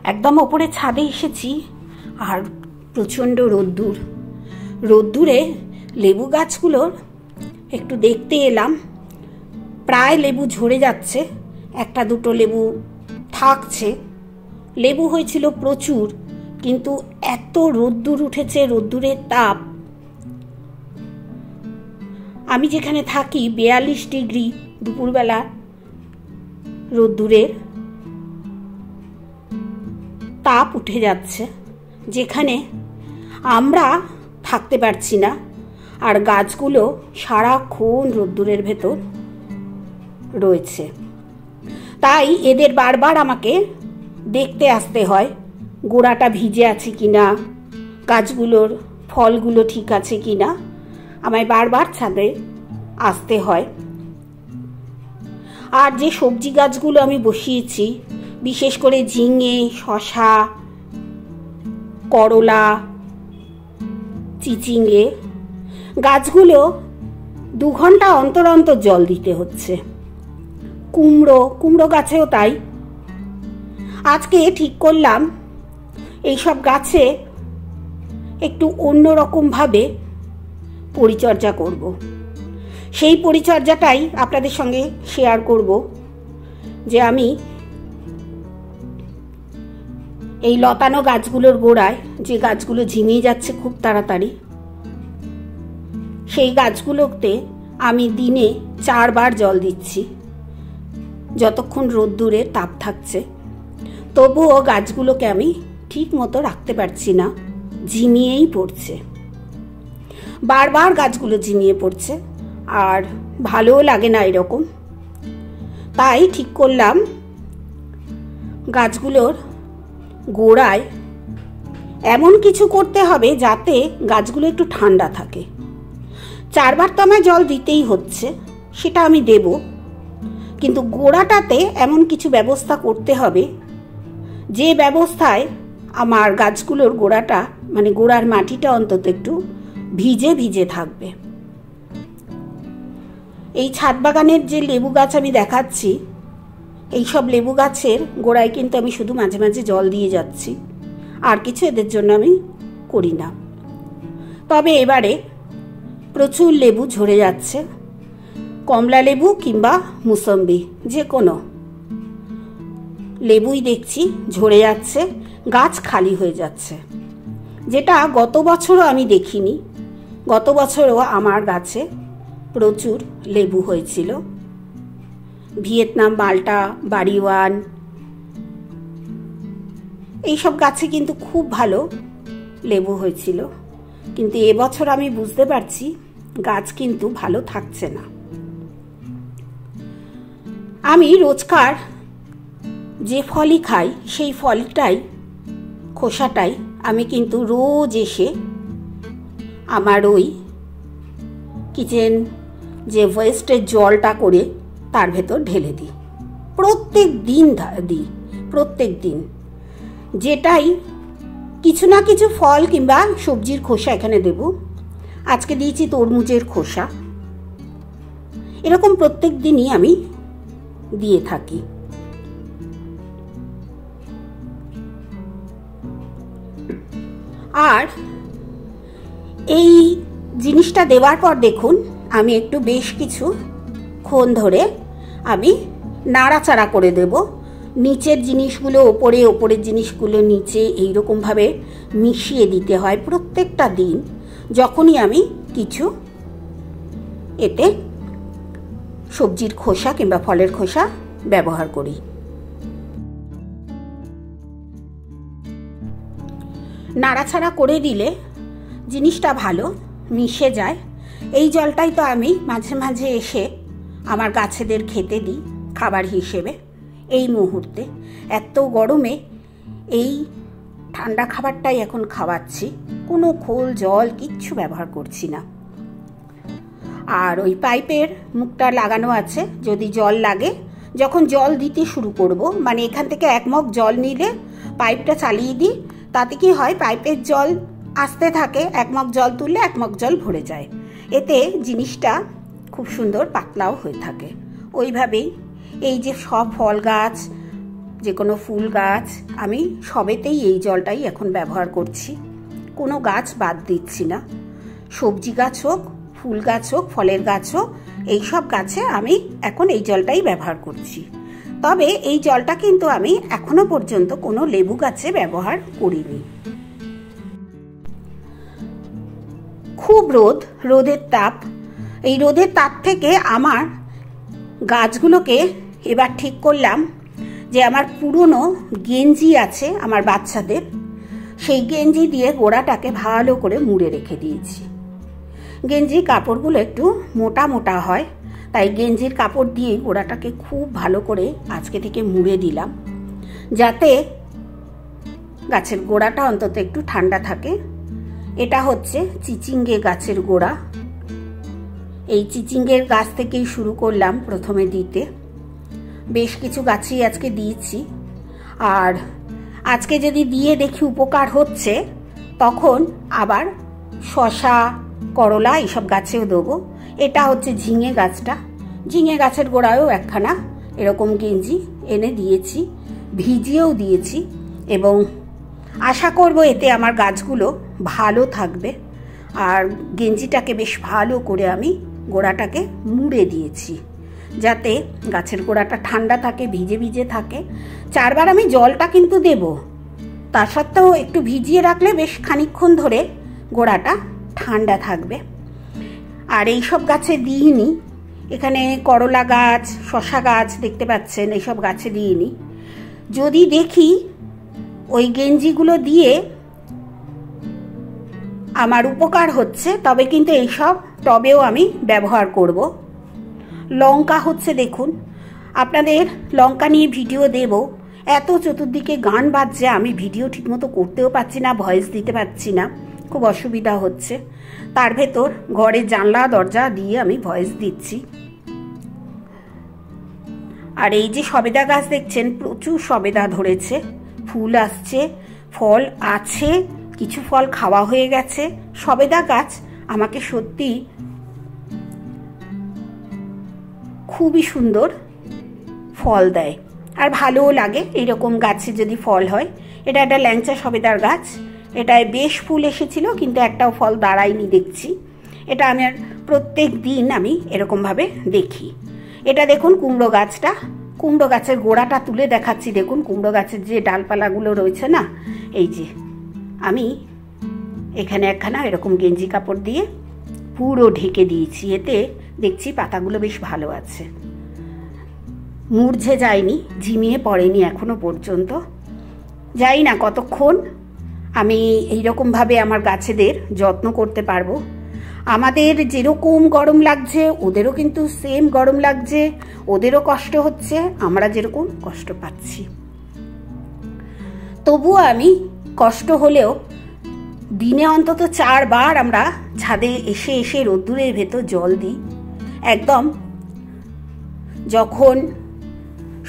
একদম ওপরে ছাদে এসেছি আর প্রচণ্ড রোদ্দুরে লেবু গাছগুলোর একটু দেখতে এলাম। প্রায় লেবু ঝরে যাচ্ছে, একটা দুটো লেবু থাকছে। লেবু হয়েছিল প্রচুর, কিন্তু এত রোদ্দুর উঠেছে, রোদ্দুরের তাপ। আমি যেখানে থাকি 42 ডিগ্রি দুপুরবেলা রোদ্দুরের তাপ উঠে যাচ্ছে, যেখানে আমরা থাকতে পারছি না। আর গাছগুলো সারাক্ষণ রোদ্দুরের ভেতর রয়েছে, তাই এদের বারবার আমাকে দেখতে আসতে হয় গোড়াটা ভিজে আছে কিনা, গাছগুলোর ফলগুলো ঠিক আছে কিনা। আমায় বারবার ছাদে আসতে হয়। আর যে সবজি গাছগুলো আমি বসিয়েছি, বিশেষ করে ঝিঙে, শসা, করলা, চিচিঙ্গে, গাছগুলো 2 ঘন্টা অন্তর অন্তর জল দিতে হচ্ছে। কুমড়ো গাছেও তাই। আজকে ঠিক করলাম এইসব গাছে একটু অন্যরকমভাবে পরিচর্যা করব। সেই পরিচর্যাটাই আপনাদের সঙ্গে শেয়ার করব, যে আমি এই লতানো গাছগুলোর গোড়ায়, যে গাছগুলো ঝিমিয়ে যাচ্ছে খুব তাড়াতাড়ি, সেই গাছগুলোতে আমি দিনে 4 বার জল দিচ্ছি যতক্ষণ রোদ্দুরের তাপ থাকছে। তবুও গাছগুলোকে আমি ঠিক মতো রাখতে পারছি না, ঝিমিয়েই পড়ছে। বারবার গাছগুলো ঝিমিয়ে পড়ছে, আর ভালোও লাগে না এরকম। তাই ঠিক করলাম গাছগুলোর গোড়ায় এমন কিছু করতে হবে যাতে গাছগুলো একটু ঠান্ডা থাকে। 4 বার তো আমায় জল দিতেই হচ্ছে, সেটা আমি দেব, কিন্তু গোড়াটাতে এমন কিছু ব্যবস্থা করতে হবে যে ব্যবস্থায় আমার গাছগুলোর গোড়াটা, মানে গোড়ার মাটিটা অন্তত একটু ভিজে ভিজে থাকবে। এই ছাদ বাগানের যে লেবু গাছ আমি দেখাচ্ছি, এই সব লেবু গাছের গোড়ায় কিন্তু আমি শুধু মাঝে মাঝে জল দিয়ে যাচ্ছি, আর কিছু এদের জন্য আমি করি না। তবে এবারে প্রচুর লেবু ঝরে যাচ্ছে, কমলা লেবু কিংবা মুসম্বি, যে কোনো লেবুই দেখছি ঝরে যাচ্ছে, গাছ খালি হয়ে যাচ্ছে, যেটা গত বছরও আমি দেখিনি। গত বছরও আমার গাছে প্রচুর লেবু হয়েছিল। ভিয়েতনাম, মাল্টা, বাড়িওয়ান, এইসব গাছে কিন্তু খুব ভালো লেবু হয়েছিল। কিন্তু এবছর আমি বুঝতে পারছি গাছ কিন্তু ভালো থাকছে না। আমি রোজকার যে ফলই খাই, সেই ফলটাই, খোসাটাই আমি কিন্তু রোজ এসে আমার ওই কিচেন যে ওয়েস্টের জলটা করে তার ভেতর ঢেলে দিই। প্রত্যেক দিন যেটাই কিছু না কিছু ফল কিংবা সবজির খোসা এখানে দেব। আজকে দিয়েছি তরমুজের খোসা। এরকম প্রত্যেক দিনই আমি দিয়ে থাকি। আর এই জিনিসটা দেওয়ার পর দেখুন, আমি একটু বেশ কিছুক্ষণ ধরে আমি নাড়াচাড়া করে দেব। নিচের জিনিসগুলো ওপরে, ওপরের জিনিসগুলো নিচে, এইরকমভাবে মিশিয়ে দিতে হয় প্রত্যেকটা দিন যখনই আমি কিছু এতে সবজির খোসা কিংবা ফলের খোসা ব্যবহার করি। নাড়াচাড়া করে দিলে জিনিসটা ভালো মিশে যায়। এই জলটাই তো আমি মাঝে মাঝে এসে আমার গাছেদের খেতে দিই খাবার হিসেবে। এই মুহূর্তে এত গরমে এই ঠান্ডা খাবারটাই এখন খাওয়াচ্ছি, কোনো খোল জল কিচ্ছু ব্যবহার করছি না। আর ওই পাইপের মুখটা লাগানো আছে, যদি জল লাগে, যখন জল দিতে শুরু করব, মানে এখান থেকে 1 মগ জল নিলে পাইপটা চালিয়ে দিই, তাতে কি হয়, পাইপের জল আসতে থাকে, 1 মগ জল তুললে 1 মগ জল ভরে যায়। এতে জিনিসটা খুব সুন্দর পাতলাও হয়ে থাকে। ওইভাবেই এই যে সব ফল গাছ যে কোনো ফুল গাছ আমি সবেতেই এই জলটাই এখন ব্যবহার করছি, কোনো গাছ বাদ দিচ্ছি না। সবজি গাছ হোক, ফুল গাছ হোক, ফলের গাছ হোক, এইসব গাছে আমি এখন এই জলটাই ব্যবহার করছি। তবে এই জলটা কিন্তু আমি এখনো পর্যন্ত কোনো লেবু গাছে ব্যবহার করিনি। খুব রোদের তাপ, এই রোদের তাপ থেকে আমার গাছগুলোকে এবার ঠিক করলাম যে আমার পুরনো গেঞ্জি আছে আমার বাচ্চাদের, সেই গেঞ্জি দিয়ে গোড়াটাকে ভালো করে মুড়ে রেখে দিয়েছি। গেঞ্জির কাপড়গুলো একটু মোটা মোটা হয়, তাই গেঞ্জির কাপড় দিয়ে গোড়াটাকে খুব ভালো করে আজকে থেকে মুড়ে দিলাম, যাতে গাছের গোড়াটা অন্তত একটু ঠান্ডা থাকে। এটা হচ্ছে চিচিঙ্গে গাছের গোড়া। এই চিচিঙ্গের গাছ থেকেই শুরু করলাম প্রথমে দিতে, বেশ কিছু গাছই আজকে দিয়েছি। আর আজকে যদি দিয়ে দেখি উপকার হচ্ছে, তখন আবার শশা, করলা এইসব গাছেও দেবো। এটা হচ্ছে ঝিঙে গাছটা, ঝিঙে গাছের গোড়ায়ও একখানা এরকম গেঞ্জি এনে দিয়েছি, ভিজিয়েও দিয়েছি, এবং আশা করব এতে আমার গাছগুলো ভালো থাকবে। আর গেঞ্জিটাকে বেশ ভালো করে আমি গোড়াটাকে মুড়ে দিয়েছি, যাতে গাছের গোড়াটা ঠান্ডা থাকে, ভিজে ভিজে থাকে। 4 বার আমি জলটা কিন্তু দেব, তা সত্ত্বেও একটু ভিজিয়ে রাখলে বেশ খানিকক্ষণ ধরে গোড়াটা ঠান্ডা থাকবে। আর এইসব গাছে দিইনি, এখানে করলা গাছ, শশা গাছ দেখতে পাচ্ছেন, এইসব গাছে দিইনি। যদি দেখি ওই গেঞ্জিগুলো দিয়ে আমার উপকার হচ্ছে, তবে কিন্তু এইসব টবেও আমি ব্যবহার করব। লঙ্কা হচ্ছে, দেখুন, আপনাদের লঙ্কা নিয়ে ভিডিও দেব, এত চতুর্দিকে গান বাজছে, আমি ভিডিও ঠিকমতো করতেও পারছি না, ভয়েস দিতে পারছি না, খুব অসুবিধা হচ্ছে। তার ভেতর ঘরের জানলা দরজা দিয়ে আমি ভয়েস দিচ্ছি। আর এই যে সবেদা গাছ দেখছেন, প্রচুর সবেদা ধরেছে, ফুল আসছে, ফল আছে, কিছু ফল খাওয়া হয়ে গেছে। সবেদা গাছ আমাকে সত্যি খুবই সুন্দর ফল দেয়, আর ভালোও লাগে এইরকম গাছে যদি ফল হয়। এটা একটা ল্যাংচা সবেদার গাছ, এটায় বেশ ফুল এসেছিল, কিন্তু একটাও ফল দাঁড়ায়নি দেখছি। এটা আমি আর প্রত্যেক দিন আমি এরকমভাবে দেখি। এটা দেখুন কুমড়ো গাছটা, কুমড়ো গাছের গোড়াটা তুলে দেখাচ্ছি। দেখুন কুমড়ো গাছের যে ডালপালাগুলো রয়েছে না, এই যে আমি এখানে একখানা এরকম গেঞ্জি কাপড় দিয়ে পুরো ঢেকে দিয়েছি, এতে দেখছি পাতাগুলো বেশ ভালো আছে, মূর্ঝে যায়নি, ঝিমিয়ে পড়েনি এখনো পর্যন্ত। যাই না কতক্ষণ আমি এইরকমভাবে আমার গাছেদের যত্ন করতে পারবো। আমাদের যেরকম গরম লাগছে ওদেরও কিন্তু সেম গরম লাগছে, ওদেরও কষ্ট হচ্ছে, আমরা যেরকম কষ্ট পাচ্ছি। তবুও আমি কষ্ট হলেও দিনে অন্তত 4 বার আমরা ছাদে এসে এসে রোদ্দুরের ভেতর জল দিই। একদম যখন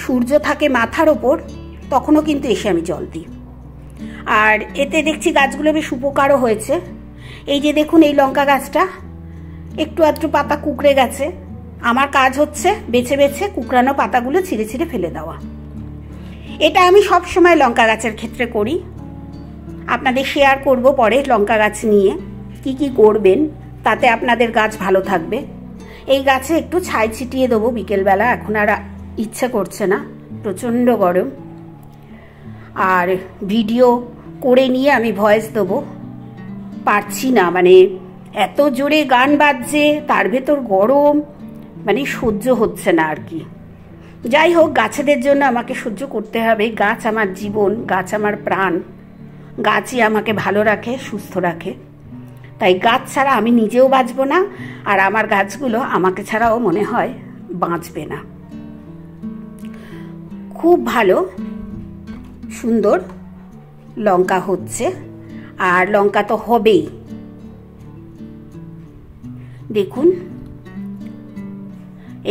সূর্য থাকে মাথার ওপর, তখনও কিন্তু এসে আমি জল দিই। আর এতে দেখছি গাছগুলো বেশ উপকারও হয়েছে। এই যে দেখুন এই লঙ্কা গাছটা একটু আধটু পাতা কুঁকড়ে গেছে, আমার কাজ হচ্ছে বেছে বেছে কুঁকড়ানো পাতাগুলো ছিঁড়ে ছিঁড়ে ফেলে দেওয়া। এটা আমি সব সময় লঙ্কা গাছের ক্ষেত্রে করি, আপনাদের শেয়ার করব পরে লঙ্কা গাছ নিয়ে কি কি করবেন, তাতে আপনাদের গাছ ভালো থাকবে। এই গাছে একটু ছাই ছিটিয়ে দেবো বিকেলবেলা, এখন আর ইচ্ছে করছে না, প্রচণ্ড গরম। আর ভিডিও করে নিয়ে আমি ভয়েস দেবো, পারছি না, মানে এত জোরে গান বাজছে, তার ভেতর গরম, মানে সহ্য হচ্ছে না আর কি। যাই হোক, গাছেদের জন্য আমাকে সহ্য করতে হবে। গাছ আমার জীবন, গাছ আমার প্রাণ, গাছই আমাকে ভালো রাখে, সুস্থ রাখে। তাই গাছ ছাড়া আমি নিজেও বাঁচব না, আর আমার গাছগুলো আমাকে ছাড়াও মনে হয় বাঁচবে না। খুব ভালো সুন্দর লঙ্কা হচ্ছে, আর লঙ্কা তো হবেই। দেখুন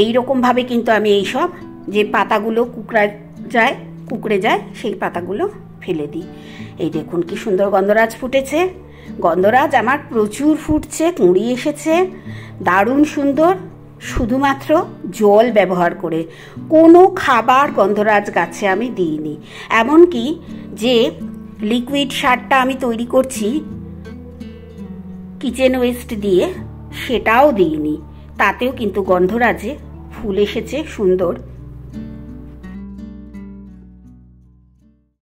এইরকমভাবে কিন্তু আমি এইসব যে পাতাগুলো কুঁকড়ে যায় সেই পাতাগুলো ফেলে দিই। এই দেখুন কি সুন্দর গন্ধরাজ ফুটেছে, গন্ধরাজ আমার প্রচুর ফুটছে, কুঁড়ি এসেছে, দারুণ সুন্দর। শুধুমাত্র জল ব্যবহার করে, কোনো খাবার গন্ধরাজ গাছে আমি দিইনি। এমনকি যে লিকুইড সারটা আমি তৈরি করছি কিচেন ওয়েস্ট দিয়ে, সেটাও দিইনি। তাতেও কিন্তু গন্ধরাজে ফুল এসেছে সুন্দর।